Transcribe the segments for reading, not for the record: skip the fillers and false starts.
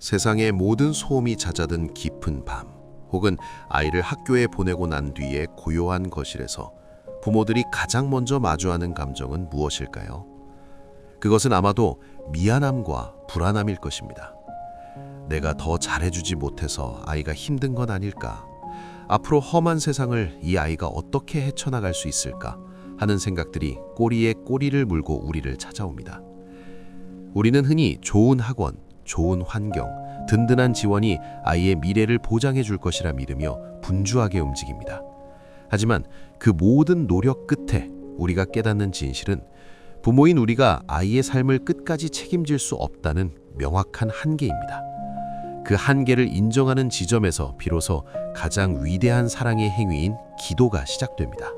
세상의 모든 소음이 잦아든 깊은 밤, 혹은 아이를 학교에 보내고 난 뒤에 고요한 거실에서 부모들이 가장 먼저 마주하는 감정은 무엇일까요? 그것은 아마도 미안함과 불안함일 것입니다. 내가 더 잘해주지 못해서 아이가 힘든 건 아닐까? 앞으로 험한 세상을 이 아이가 어떻게 헤쳐나갈 수 있을까? 하는 생각들이 꼬리에 꼬리를 물고 우리를 찾아옵니다. 우리는 흔히 좋은 학원, 좋은 환경, 든든한 지원이 아이의 미래를 보장해 줄 것이라 믿으며 분주하게 움직입니다. 하지만 그 모든 노력 끝에 우리가 깨닫는 진실은 부모인 우리가 아이의 삶을 끝까지 책임질 수 없다는 명확한 한계입니다. 그 한계를 인정하는 지점에서 비로소 가장 위대한 사랑의 행위인 기도가 시작됩니다.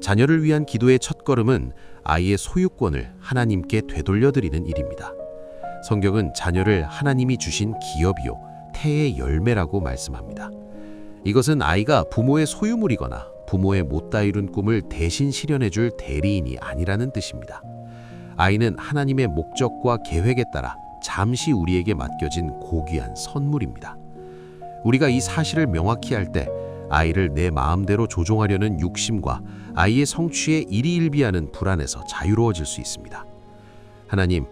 자녀를 위한 기도의 첫걸음은 아이의 소유권을 하나님께 되돌려드리는 일입니다. 성경은 자녀를 하나님이 주신 기업이요 태의 열매라고 말씀합니다. 이것은 아이가 부모의 소유물이거나 부모의 못다 이룬 꿈을 대신 실현해줄 대리인이 아니라는 뜻입니다. 아이는 하나님의 목적과 계획에 따라 잠시 우리에게 맡겨진 고귀한 선물입니다. 우리가 이 사실을 명확히 할 때 아이를 내 마음대로 조종하려는 욕심과 아이의 성취에 일희일비하는 불안에서 자유로워질 수 있습니다. 하나님,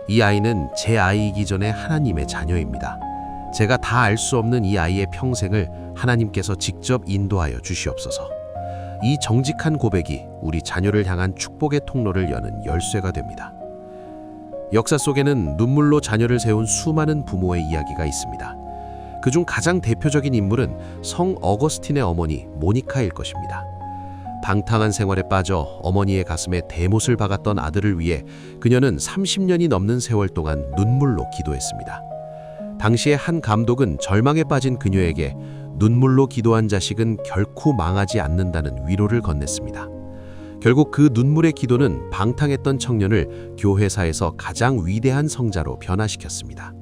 이 아이는 제 아이이기 전에 하나님의 자녀입니다. 제가 다 알 수 없는 이 아이의 평생을 하나님께서 직접 인도하여 주시옵소서. 이 정직한 고백이 우리 자녀를 향한 축복의 통로를 여는 열쇠가 됩니다. 역사 속에는 눈물로 자녀를 세운 수많은 부모의 이야기가 있습니다. 그중 가장 대표적인 인물은 성 어거스틴의 어머니 모니카일 것입니다. 방탕한 생활에 빠져 어머니의 가슴에 대못을 박았던 아들을 위해 그녀는 30년이 넘는 세월 동안 눈물로 기도했습니다. 당시에 한 감독은 절망에 빠진 그녀에게 눈물로 기도한 자식은 결코 망하지 않는다는 위로를 건넸습니다. 결국 그 눈물의 기도는 방탕했던 청년을 교회사에서 가장 위대한 성자로 변화시켰습니다.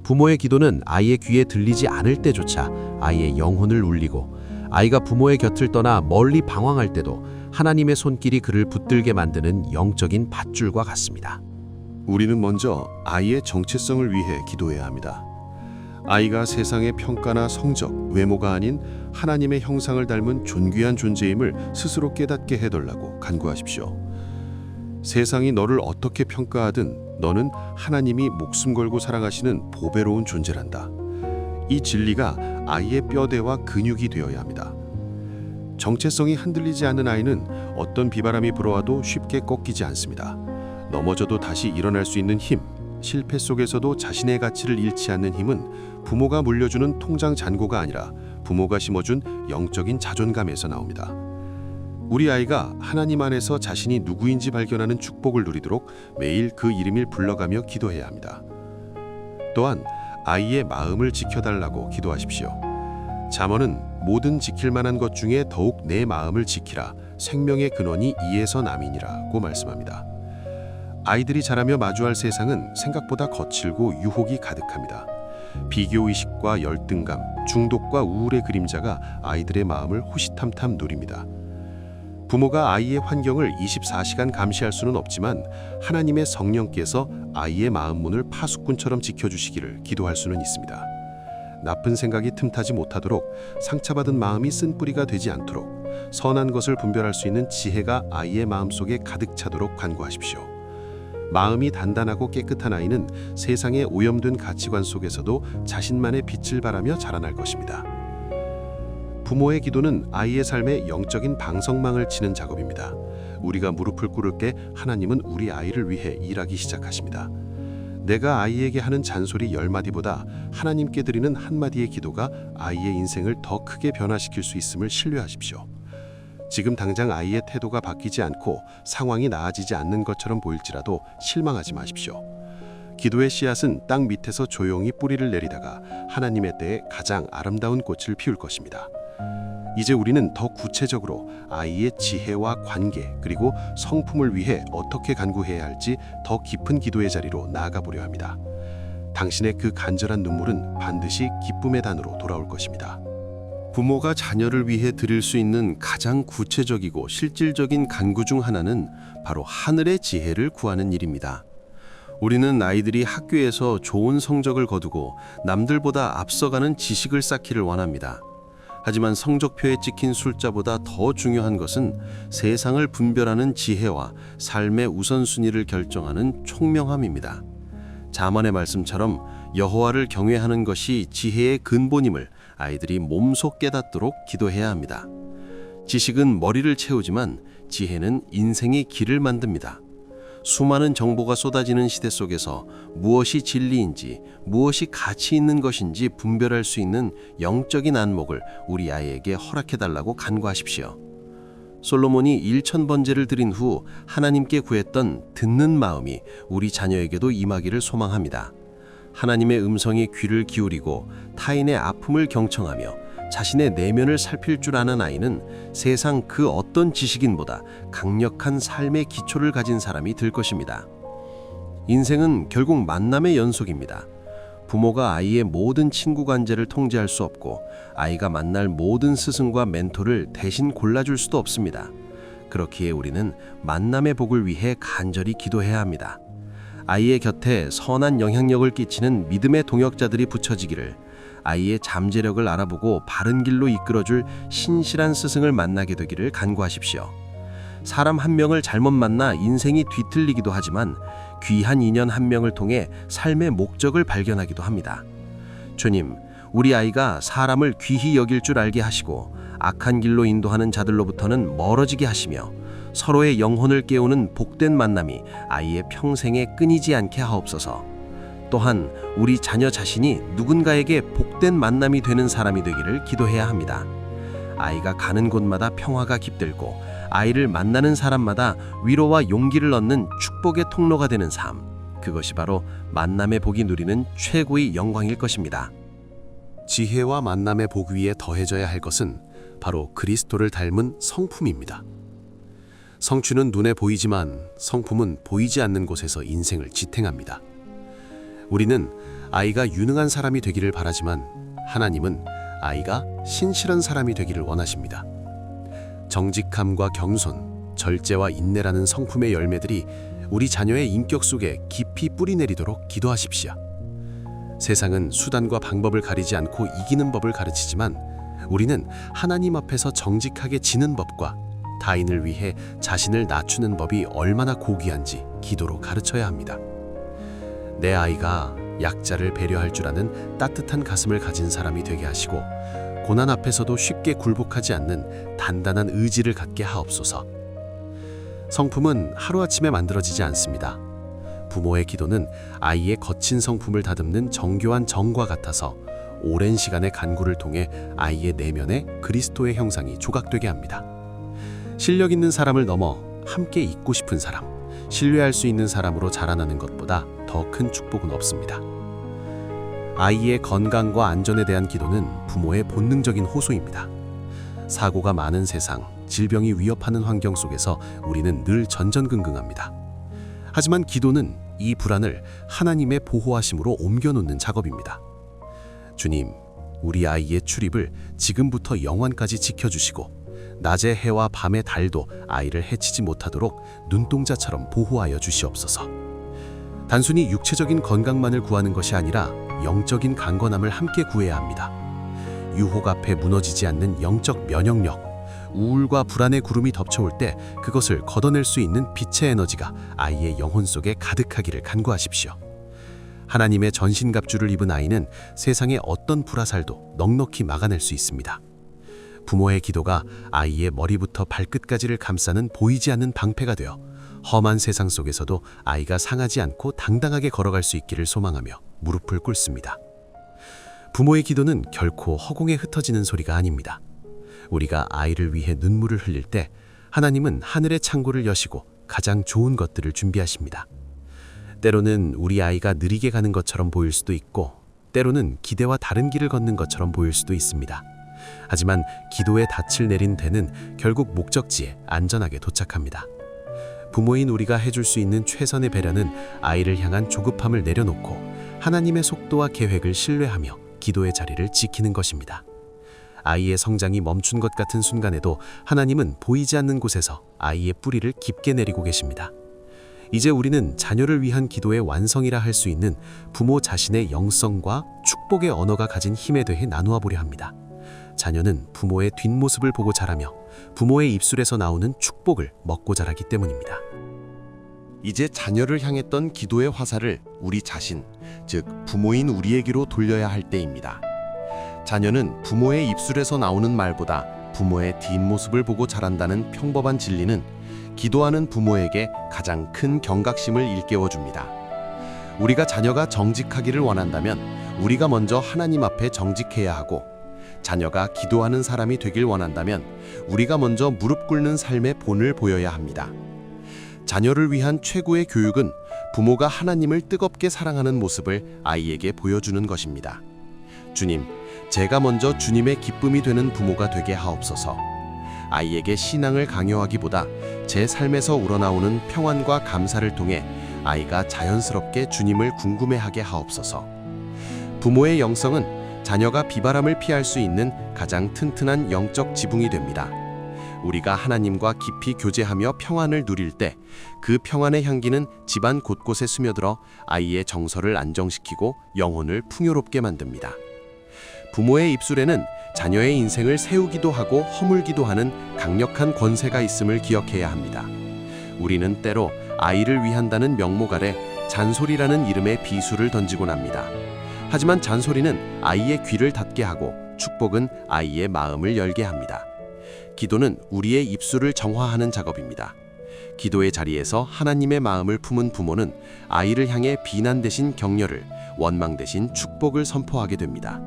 부모의 기도는 아이의 귀에 들리지 않을 때조차 아이의 영혼을 울리고, 아이가 부모의 곁을 떠나 멀리 방황할 때도 하나님의 손길이 그를 붙들게 만드는 영적인 밧줄과 같습니다. 우리는 먼저 아이의 정체성을 위해 기도해야 합니다. 아이가 세상의 평가나 성적, 외모가 아닌 하나님의 형상을 닮은 존귀한 존재임을 스스로 깨닫게 해달라고 간구하십시오. 세상이 너를 어떻게 평가하든 너는 하나님이 목숨 걸고 사랑하시는 보배로운 존재란다. 이 진리가 아이의 뼈대와 근육이 되어야 합니다. 정체성이 흔들리지 않는 아이는 어떤 비바람이 불어와도 쉽게 꺾이지 않습니다. 넘어져도 다시 일어날 수 있는 힘, 실패 속에서도 자신의 가치를 잃지 않는 힘은 부모가 물려주는 통장 잔고가 아니라 부모가 심어준 영적인 자존감에서 나옵니다. 우리 아이가 하나님 안에서 자신이 누구인지 발견하는 축복을 누리도록 매일 그 이름을 불러가며 기도해야 합니다. 또한 아이의 마음을 지켜달라고 기도하십시오. 잠언은 모든 지킬 만한 것 중에 더욱 내 마음을 지키라. 생명의 근원이 이에서 남이니라고 말씀합니다. 아이들이 자라며 마주할 세상은 생각보다 거칠고 유혹이 가득합니다. 비교의식과 열등감, 중독과 우울의 그림자가 아이들의 마음을 호시탐탐 누립니다. 부모가 아이의 환경을 24시간 감시할 수는 없지만 하나님의 성령께서 아이의 마음 문을 파수꾼처럼 지켜주시기를 기도할 수는 있습니다. 나쁜 생각이 틈타지 못하도록, 상처받은 마음이 쓴뿌리가 되지 않도록, 선한 것을 분별할 수 있는 지혜가 아이의 마음속에 가득 차도록 간구하십시오. 마음이 단단하고 깨끗한 아이는 세상의 오염된 가치관 속에서도 자신만의 빛을 발하며 자라날 것입니다. 부모의 기도는 아이의 삶에 영적인 방석망을 치는 작업입니다. 우리가 무릎을 꿇을 때 하나님은 우리 아이를 위해 일하기 시작하십니다. 내가 아이에게 하는 잔소리 10마디보다 하나님께 드리는 한마디의 기도가 아이의 인생을 더 크게 변화시킬 수 있음을 신뢰하십시오. 지금 당장 아이의 태도가 바뀌지 않고 상황이 나아지지 않는 것처럼 보일지라도 실망하지 마십시오. 기도의 씨앗은 땅 밑에서 조용히 뿌리를 내리다가 하나님의 때에 가장 아름다운 꽃을 피울 것입니다. 이제 우리는 더 구체적으로 아이의 지혜와 관계, 그리고 성품을 위해 어떻게 간구해야 할지 더 깊은 기도의 자리로 나아가 보려 합니다. 당신의 그 간절한 눈물은 반드시 기쁨의 단으로 돌아올 것입니다. 부모가 자녀를 위해 드릴 수 있는 가장 구체적이고 실질적인 간구 중 하나는 바로 하늘의 지혜를 구하는 일입니다. 우리는 아이들이 학교에서 좋은 성적을 거두고 남들보다 앞서가는 지식을 쌓기를 원합니다. 하지만 성적표에 찍힌 숫자보다 더 중요한 것은 세상을 분별하는 지혜와 삶의 우선순위를 결정하는 총명함입니다. 잠언의 말씀처럼 여호와를 경외하는 것이 지혜의 근본임을 아이들이 몸소 깨닫도록 기도해야 합니다. 지식은 머리를 채우지만 지혜는 인생의 길을 만듭니다. 수많은 정보가 쏟아지는 시대 속에서 무엇이 진리인지 무엇이 가치 있는 것인지 분별할 수 있는 영적인 안목을 우리 아이에게 허락해달라고 간구하십시오. 솔로몬이 1000번제를 드린 후 하나님께 구했던 듣는 마음이 우리 자녀에게도 임하기를 소망합니다. 하나님의 음성에 귀를 기울이고 타인의 아픔을 경청하며 자신의 내면을 살필 줄 아는 아이는 세상 그 어떤 지식인보다 강력한 삶의 기초를 가진 사람이 될 것입니다. 인생은 결국 만남의 연속입니다. 부모가 아이의 모든 친구 관계를 통제할 수 없고 아이가 만날 모든 스승과 멘토를 대신 골라줄 수도 없습니다. 그렇기에 우리는 만남의 복을 위해 간절히 기도해야 합니다. 아이의 곁에 선한 영향력을 끼치는 믿음의 동역자들이 붙여지기를, 아이의 잠재력을 알아보고 바른 길로 이끌어줄 신실한 스승을 만나게 되기를 간구하십시오. 사람 한 명을 잘못 만나 인생이 뒤틀리기도 하지만 귀한 인연 한 명을 통해 삶의 목적을 발견하기도 합니다. 주님, 우리 아이가 사람을 귀히 여길 줄 알게 하시고 악한 길로 인도하는 자들로부터는 멀어지게 하시며 서로의 영혼을 깨우는 복된 만남이 아이의 평생에 끊이지 않게 하옵소서. 또한 우리 자녀 자신이 누군가에게 복된 만남이 되는 사람이 되기를 기도해야 합니다. 아이가 가는 곳마다 평화가 깃들고 아이를 만나는 사람마다 위로와 용기를 얻는 축복의 통로가 되는 삶, 그것이 바로 만남의 복이 누리는 최고의 영광일 것입니다. 지혜와 만남의 복 위에 더해져야 할 것은 바로 그리스도를 닮은 성품입니다. 성취는 눈에 보이지만 성품은 보이지 않는 곳에서 인생을 지탱합니다. 우리는 아이가 유능한 사람이 되기를 바라지만 하나님은 아이가 신실한 사람이 되기를 원하십니다. 정직함과 겸손, 절제와 인내라는 성품의 열매들이 우리 자녀의 인격 속에 깊이 뿌리내리도록 기도하십시오. 세상은 수단과 방법을 가리지 않고 이기는 법을 가르치지만 우리는 하나님 앞에서 정직하게 지는 법과 타인을 위해 자신을 낮추는 법이 얼마나 고귀한지 기도로 가르쳐야 합니다. 내 아이가 약자를 배려할 줄 아는 따뜻한 가슴을 가진 사람이 되게 하시고 고난 앞에서도 쉽게 굴복하지 않는 단단한 의지를 갖게 하옵소서. 성품은 하루아침에 만들어지지 않습니다. 부모의 기도는 아이의 거친 성품을 다듬는 정교한 정과 같아서 오랜 시간의 간구를 통해 아이의 내면에 그리스도의 형상이 조각되게 합니다. 실력 있는 사람을 넘어 함께 있고 싶은 사람, 신뢰할 수 있는 사람으로 자라나는 것보다 더 큰 축복은 없습니다. 아이의 건강과 안전에 대한 기도는 부모의 본능적인 호소입니다. 사고가 많은 세상, 질병이 위협하는 환경 속에서 우리는 늘 전전긍긍합니다. 하지만 기도는 이 불안을 하나님의 보호하심으로 옮겨놓는 작업입니다. 주님, 우리 아이의 출입을 지금부터 영원까지 지켜주시고 낮의 해와 밤의 달도 아이를 해치지 못하도록 눈동자처럼 보호하여 주시옵소서. 단순히 육체적인 건강만을 구하는 것이 아니라 영적인 강건함을 함께 구해야 합니다. 유혹 앞에 무너지지 않는 영적 면역력, 우울과 불안의 구름이 덮쳐올 때 그것을 걷어낼 수 있는 빛의 에너지가 아이의 영혼 속에 가득하기를 간구하십시오. 하나님의 전신갑주를 입은 아이는 세상의 어떤 불화살도 넉넉히 막아낼 수 있습니다. 부모의 기도가 아이의 머리부터 발끝까지를 감싸는 보이지 않는 방패가 되어 험한 세상 속에서도 아이가 상하지 않고 당당하게 걸어갈 수 있기를 소망하며 무릎을 꿇습니다. 부모의 기도는 결코 허공에 흩어지는 소리가 아닙니다. 우리가 아이를 위해 눈물을 흘릴 때 하나님은 하늘의 창고를 여시고 가장 좋은 것들을 준비하십니다. 때로는 우리 아이가 느리게 가는 것처럼 보일 수도 있고 때로는 기대와 다른 길을 걷는 것처럼 보일 수도 있습니다. 하지만 기도의 닻을 내린 배는 결국 목적지에 안전하게 도착합니다. 부모인 우리가 해줄 수 있는 최선의 배려는 아이를 향한 조급함을 내려놓고 하나님의 속도와 계획을 신뢰하며 기도의 자리를 지키는 것입니다. 아이의 성장이 멈춘 것 같은 순간에도 하나님은 보이지 않는 곳에서 아이의 뿌리를 깊게 내리고 계십니다. 이제 우리는 자녀를 위한 기도의 완성이라 할 수 있는 부모 자신의 영성과 축복의 언어가 가진 힘에 대해 나누어 보려 합니다. 자녀는 부모의 뒷모습을 보고 자라며 부모의 입술에서 나오는 축복을 먹고 자라기 때문입니다. 이제 자녀를 향했던 기도의 화살을 우리 자신, 즉 부모인 우리에게로 돌려야 할 때입니다. 자녀는 부모의 입술에서 나오는 말보다 부모의 뒷모습을 보고 자란다는 평범한 진리는 기도하는 부모에게 가장 큰 경각심을 일깨워줍니다. 우리가 자녀가 정직하기를 원한다면 우리가 먼저 하나님 앞에 정직해야 하고, 자녀가 기도하는 사람이 되길 원한다면 우리가 먼저 무릎 꿇는 삶의 본을 보여야 합니다. 자녀를 위한 최고의 교육은 부모가 하나님을 뜨겁게 사랑하는 모습을 아이에게 보여주는 것입니다. 주님, 제가 먼저 주님의 기쁨이 되는 부모가 되게 하옵소서. 아이에게 신앙을 강요하기보다 제 삶에서 우러나오는 평안과 감사를 통해 아이가 자연스럽게 주님을 궁금해하게 하옵소서. 부모의 영성은 자녀가 비바람을 피할 수 있는 가장 튼튼한 영적 지붕이 됩니다. 우리가 하나님과 깊이 교제하며 평안을 누릴 때 그 평안의 향기는 집안 곳곳에 스며들어 아이의 정서를 안정시키고 영혼을 풍요롭게 만듭니다. 부모의 입술에는 자녀의 인생을 세우기도 하고 허물기도 하는 강력한 권세가 있음을 기억해야 합니다. 우리는 때로 아이를 위한다는 명목 아래 잔소리라는 이름의 비수를 던지곤 합니다. 하지만 잔소리는 아이의 귀를 닫게 하고 축복은 아이의 마음을 열게 합니다. 기도는 우리의 입술을 정화하는 작업입니다. 기도의 자리에서 하나님의 마음을 품은 부모는 아이를 향해 비난 대신 격려를, 원망 대신 축복을 선포하게 됩니다.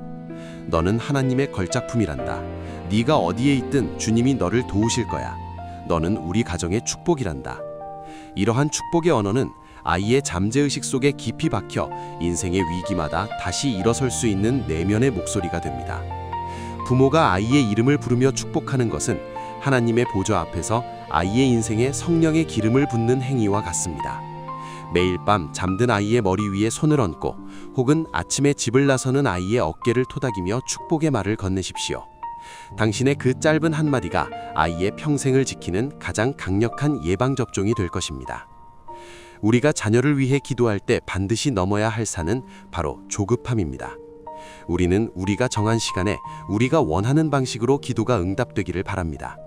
너는 하나님의 걸작품이란다. 네가 어디에 있든 주님이 너를 도우실 거야. 너는 우리 가정의 축복이란다. 이러한 축복의 언어는 아이의 잠재의식 속에 깊이 박혀 인생의 위기마다 다시 일어설 수 있는 내면의 목소리가 됩니다. 부모가 아이의 이름을 부르며 축복하는 것은 하나님의 보좌 앞에서 아이의 인생에 성령의 기름을 붓는 행위와 같습니다. 매일 밤 잠든 아이의 머리 위에 손을 얹고 혹은 아침에 집을 나서는 아이의 어깨를 토닥이며 축복의 말을 건네십시오. 당신의 그 짧은 한마디가 아이의 평생을 지키는 가장 강력한 예방접종이 될 것입니다. 우리가 자녀를 위해 기도할 때 반드시 넘어야 할 산은 바로 조급함입니다. 우리는 우리가 정한 시간에 우리가 원하는 방식으로 기도가 응답되기를 바랍니다.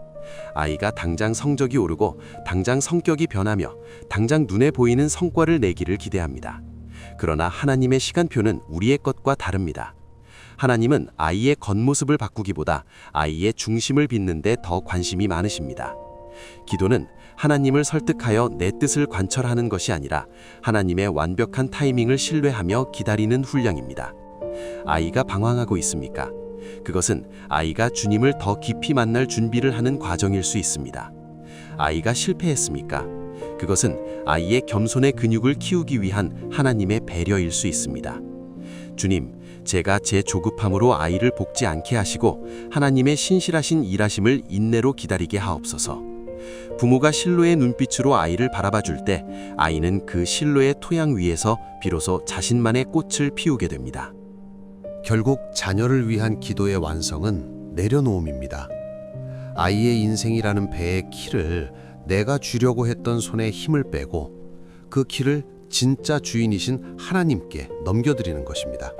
아이가 당장 성적이 오르고 당장 성격이 변하며 당장 눈에 보이는 성과를 내기를 기대합니다. 그러나 하나님의 시간표는 우리의 것과 다릅니다. 하나님은 아이의 겉모습을 바꾸기보다 아이의 중심을 빚는 데 더 관심이 많으십니다. 기도는 하나님을 설득하여 내 뜻을 관철하는 것이 아니라 하나님의 완벽한 타이밍을 신뢰하며 기다리는 훈련입니다. 아이가 방황하고 있습니까? 그것은 아이가 주님을 더 깊이 만날 준비를 하는 과정일 수 있습니다. 아이가 실패했습니까? 그것은 아이의 겸손의 근육을 키우기 위한 하나님의 배려일 수 있습니다. 주님, 제가 제 조급함으로 아이를 볶지 않게 하시고 하나님의 신실하신 일하심을 인내로 기다리게 하옵소서. 부모가 실로의 눈빛으로 아이를 바라봐 줄 때 아이는 그 실로의 토양 위에서 비로소 자신만의 꽃을 피우게 됩니다. 결국 자녀를 위한 기도의 완성은 내려놓음입니다. 아이의 인생이라는 배의 키를 내가 쥐려고 했던 손에 힘을 빼고 그 키를 진짜 주인이신 하나님께 넘겨드리는 것입니다.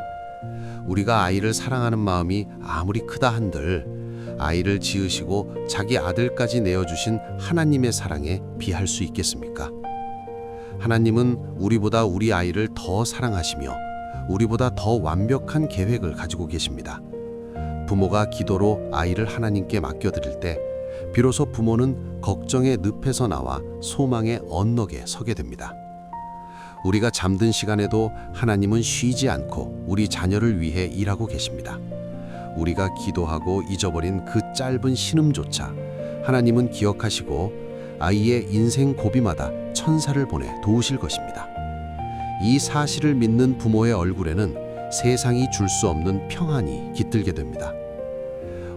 우리가 아이를 사랑하는 마음이 아무리 크다 한들 아이를 지으시고 자기 아들까지 내어주신 하나님의 사랑에 비할 수 있겠습니까? 하나님은 우리보다 우리 아이를 더 사랑하시며 우리보다 더 완벽한 계획을 가지고 계십니다. 부모가 기도로 아이를 하나님께 맡겨드릴 때 비로소 부모는 걱정의 늪에서 나와 소망의 언덕에 서게 됩니다. 우리가 잠든 시간에도 하나님은 쉬지 않고 우리 자녀를 위해 일하고 계십니다. 우리가 기도하고 잊어버린 그 짧은 신음조차 하나님은 기억하시고 아이의 인생 고비마다 천사를 보내 도우실 것입니다. 이 사실을 믿는 부모의 얼굴에는 세상이 줄 수 없는 평안이 깃들게 됩니다.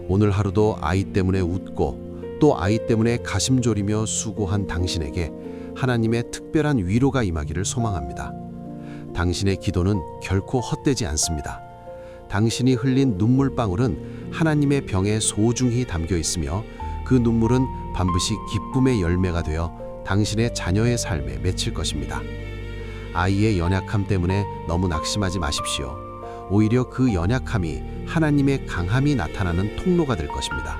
오늘 하루도 아이 때문에 웃고 또 아이 때문에 가슴 졸이며 수고한 당신에게 하나님의 특별한 위로가 임하기를 소망합니다. 당신의 기도는 결코 헛되지 않습니다. 당신이 흘린 눈물방울은 하나님의 병에 소중히 담겨 있으며 그 눈물은 반드시 기쁨의 열매가 되어 당신의 자녀의 삶에 맺힐 것입니다. 아이의 연약함 때문에 너무 낙심하지 마십시오. 오히려 그 연약함이 하나님의 강함이 나타나는 통로가 될 것입니다.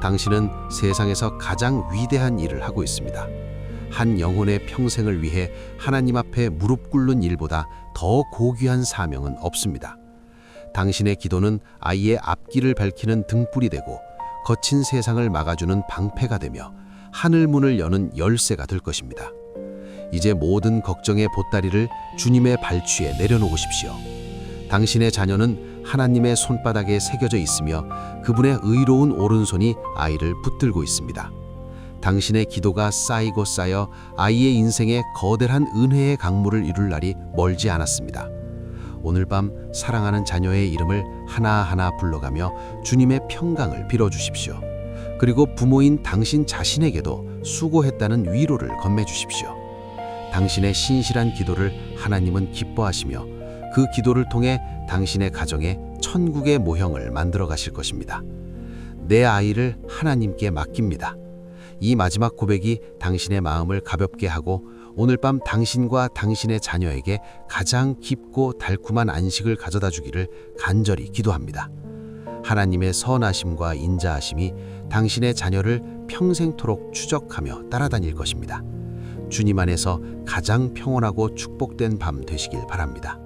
당신은 세상에서 가장 위대한 일을 하고 있습니다. 한 영혼의 평생을 위해 하나님 앞에 무릎 꿇는 일보다 더 고귀한 사명은 없습니다. 당신의 기도는 아이의 앞길을 밝히는 등불이 되고 거친 세상을 막아주는 방패가 되며 하늘 문을 여는 열쇠가 될 것입니다. 이제 모든 걱정의 보따리를 주님의 발취에 내려놓으십시오. 당신의 자녀는 하나님의 손바닥에 새겨져 있으며 그분의 의로운 오른손이 아이를 붙들고 있습니다. 당신의 기도가 쌓이고 쌓여 아이의 인생에 거대한 은혜의 강물을 이룰 날이 멀지 않았습니다. 오늘 밤 사랑하는 자녀의 이름을 하나하나 불러가며 주님의 평강을 빌어주십시오. 그리고 부모인 당신 자신에게도 수고했다는 위로를 건네주십시오. 당신의 신실한 기도를 하나님은 기뻐하시며 그 기도를 통해 당신의 가정에 천국의 모형을 만들어 가실 것입니다. 내 아이를 하나님께 맡깁니다. 이 마지막 고백이 당신의 마음을 가볍게 하고 오늘 밤 당신과 당신의 자녀에게 가장 깊고 달콤한 안식을 가져다 주기를 간절히 기도합니다. 하나님의 선하심과 인자하심이 당신의 자녀를 평생토록 추적하며 따라다닐 것입니다. 주님 안에서 가장 평온하고 축복된 밤 되시길 바랍니다.